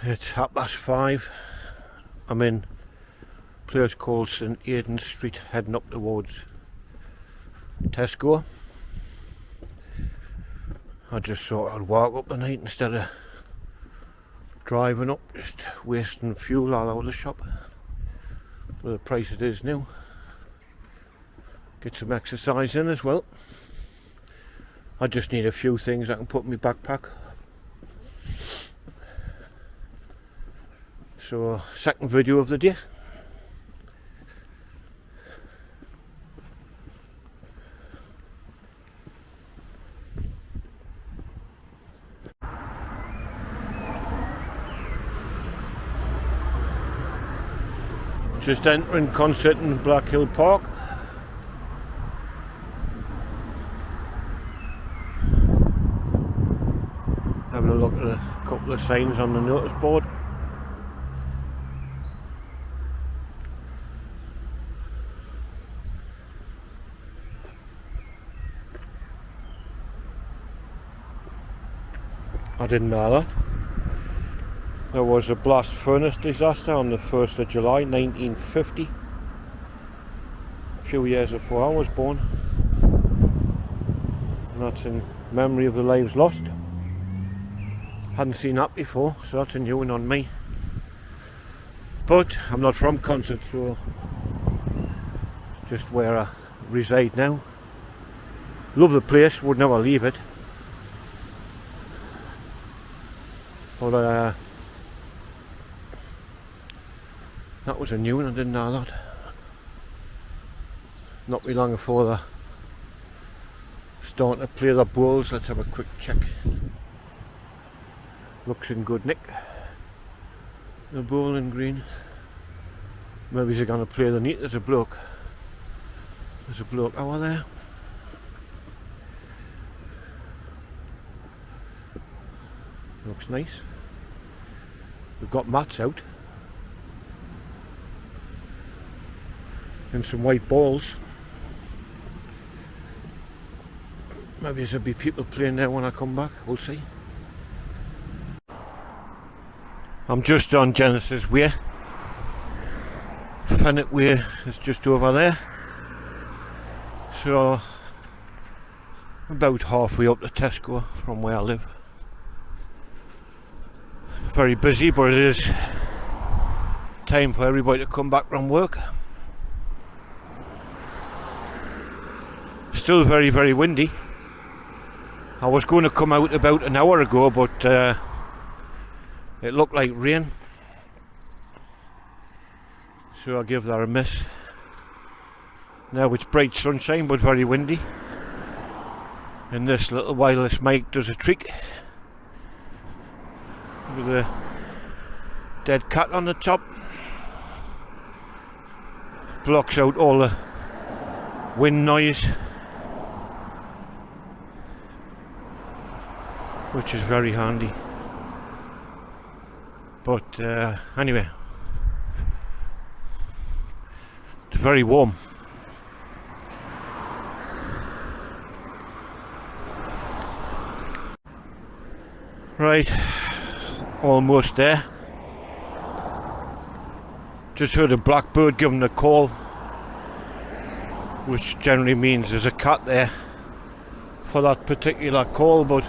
It's 5:30. I'm in a place called St Aidan Street, heading up towards Tesco. I just thought I'd walk up the night instead of driving up, just wasting fuel all over the shop. With the price it is now. Get some exercise in as well. I just need a few things I can put in my backpack. So, second video of the day. Just entering concert in Black Hill Park. Having a look at a couple of signs on the notice board. I didn't know that. There was a blast furnace disaster on the 1st of July 1950. A few years before I was born. And that's in memory of the lives lost. Hadn't seen that before, so that's a new one on me. But I'm not from Concert, so just where I reside now. Love the place, would never leave it. But that was a new one, I didn't know that. Not be long before they're starting to play the bowls. Let's have a quick check. Looks in good nick. The bowling green. Maybe they're going to play the neat. There's a bloke over there. Looks nice. We've got mats out. And some white balls. Maybe there'll be people playing there when I come back, we'll see. I'm just on Genesis Way. Fenwick Way is just over there. So, about halfway up to Tesco from where I live. Very busy, but it is time for everybody to come back from work. Still very, very windy. I was going to come out about an hour ago, but it looked like rain. So I'll give that a miss. Now it's bright sunshine, but very windy. And this little wireless mic does a trick. With a dead cat on the top. Blocks out all the wind noise. Which is very handy. But anyway, it's very warm. Right, almost there. Just heard a blackbird giving a call, which generally means there's a cat there for that particular call, but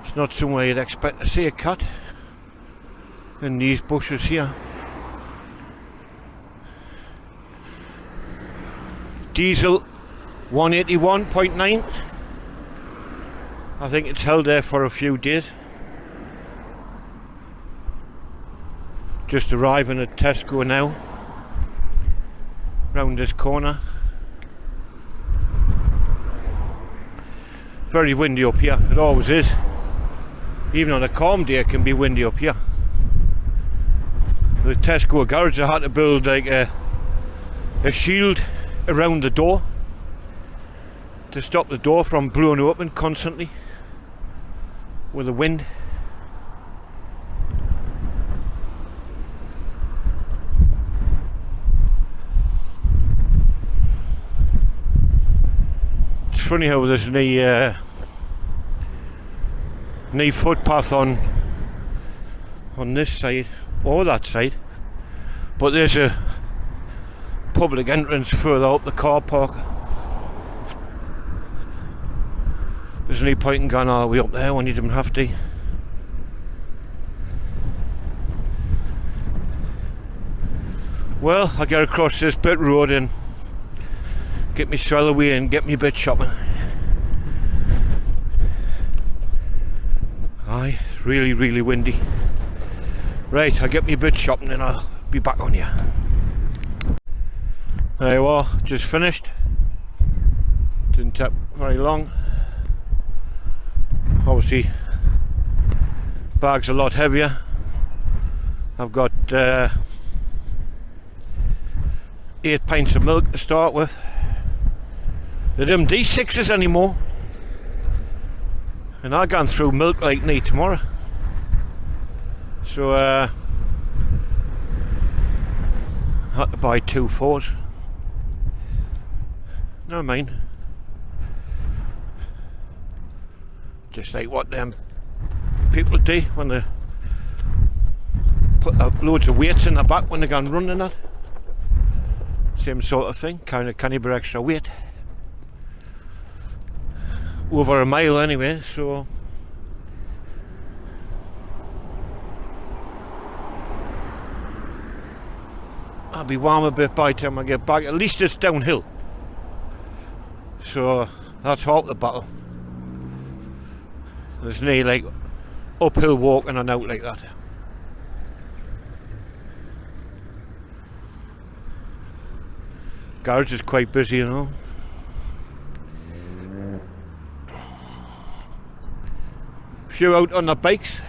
it's not somewhere you'd expect to see a cat in these bushes here. Diesel 181.9. I think it's held there for a few days. Just arriving at Tesco now. Round this corner. Very windy up here, it always is. Even on a calm day it can be windy up here. The Tesco garage, I had to build like a shield around the door to stop the door from blowing open constantly with the wind. It's funny how there's no footpath on on this side or that side, but there's a public entrance further up the car park. There's no point in going all the way up there when you don't have to. Well, I get across this bit road and get myself away and get me a bit shopping. Aye, it's really, really windy. Right, I'll get me a bit shopping and I'll be back on you. There you are, just finished. Didn't take very long. Obviously, bag's a lot heavier. I've got 8 pints of milk to start with. They don't D6s anymore, and I've gone through milk like need tomorrow. So I had to buy 2 4s. No mind. Just like what them people do when they put loads of weights in the back when they're going running it. Same sort of thing, kind of can you be extra weight. Over a mile anyway, so I'll be warm a bit by the time I get back. At least it's downhill, so that's half the battle. There's no like uphill walking and out like that. Garage is quite busy, you know. Few out on the bikes.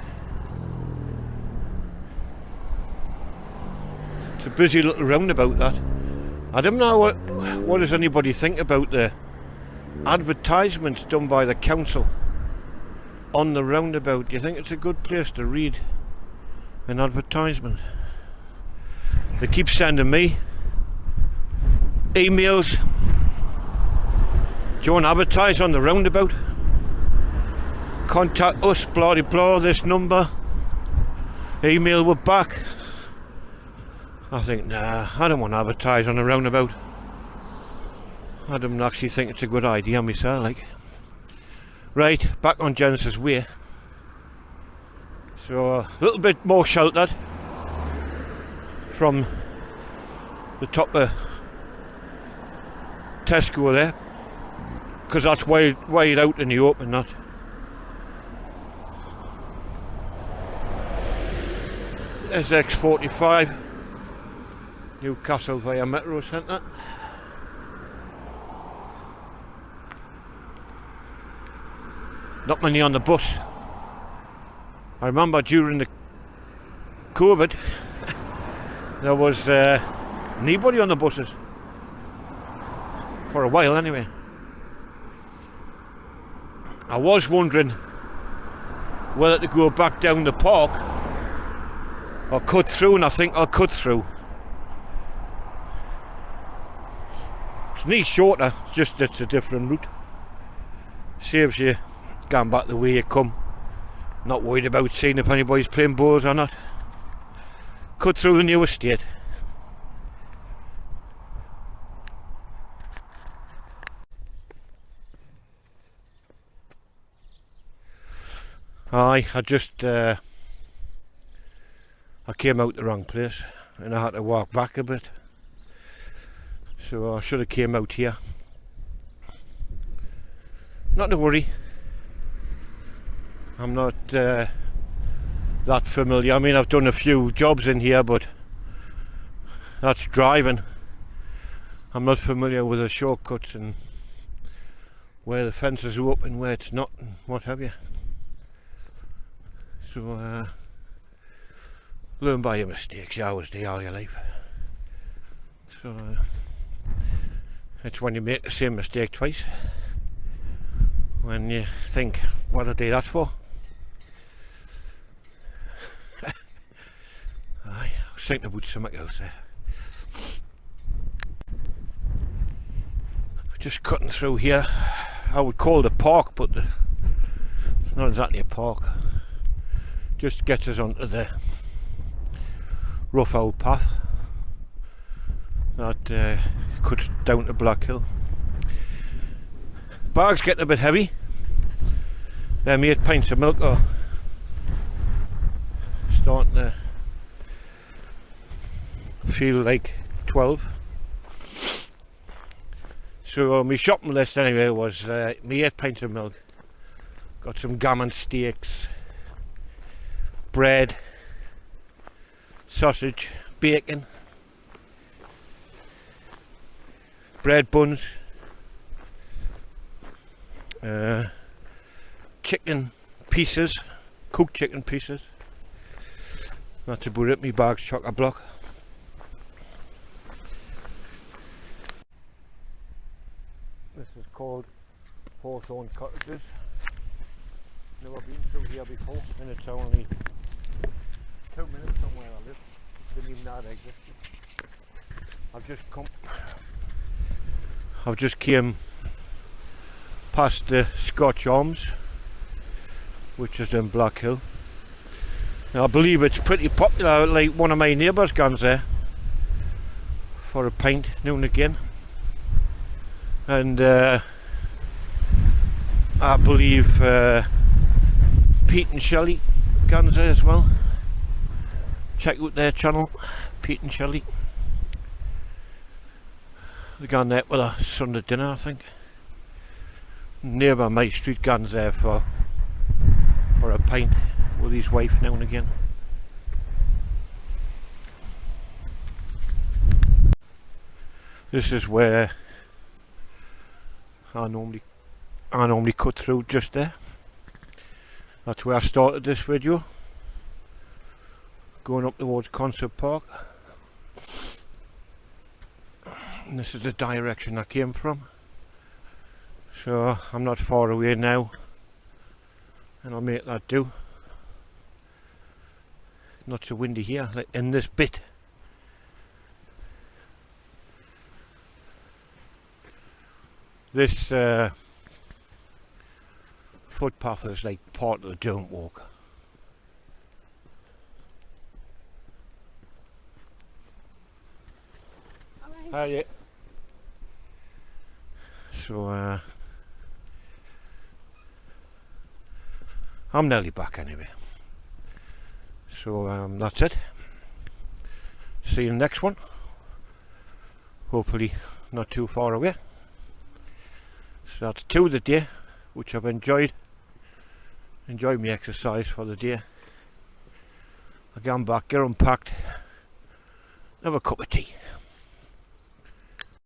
It's a busy little roundabout, that. I don't know what does anybody think about the advertisements done by the council on the roundabout. Do you think it's a good place to read an advertisement? They keep sending me emails. Do you want to advertise on the roundabout? Contact us, blah de blah, this number. Email we're back. I think, nah, I don't want to advertise on the roundabout. I don't actually think it's a good idea myself, like. Right, back on Genesis Way. So a little bit more sheltered from the top of Tesco there, because that's wide out in the open, that. SX45 Newcastle via Metro Centre. Not many on the bus. I remember during the COVID there was nobody on the buses for a while anyway. I was wondering whether to go back down the park or cut through, and I think I'll cut through. It's neat shorter, just it's a different route. Saves you going back the way you come. Not worried about seeing if anybody's playing balls or not. Cut through the new estate. Aye, I came out the wrong place and I had to walk back a bit, so I should have came out here. Not to worry, I'm not that familiar. I mean, I've done a few jobs in here, but that's driving. I'm not familiar with the shortcuts and where the fences are up and where it's not and what have you. So learn by your mistakes. You always do all your life. So it's when you make the same mistake twice, when you think, what did I do that for? Aye, I was thinking about something else there. Just cutting through here. I would call it a park, but it's not exactly a park. Just gets us onto the rough old path that cuts down to Black Hill. Bag's getting a bit heavy. Them 8 pints of milk are starting to feel like 12. So my shopping list anyway was me 8 pints of milk, got some gammon steaks, bread, sausage, bacon, bread buns, chicken pieces, cooked chicken pieces. Not to put it, my bag's chock-a-block. This is called Hawthorne Cottages. Never been through here before, and it's only 2 minutes from where I live. Didn't even know it existed. I've just came past the Scotch Arms, which is in Black Hill. Now I believe it's pretty popular, like one of my neighbours goes there for a pint now and again. And I believe Pete and Shelley goes there as well. Check out their channel, Pete and Shelley. They're gone there with a Sunday dinner, I think. Neighbour my street goes there for a pint with his wife now and again. This is where I normally cut through, just there. That's where I started this video, going up towards Concert Park. And this is the direction I came from. So I'm not far away now, and I'll make that do. Not so windy here, like in this bit. This footpath is like part of the don't walk. Hiya. So I'm nearly back anyway. So that's it. See you in the next one. Hopefully not too far away. So that's 2 of the day, which I've enjoyed my exercise for the day. I get back, get unpacked, have a cup of tea.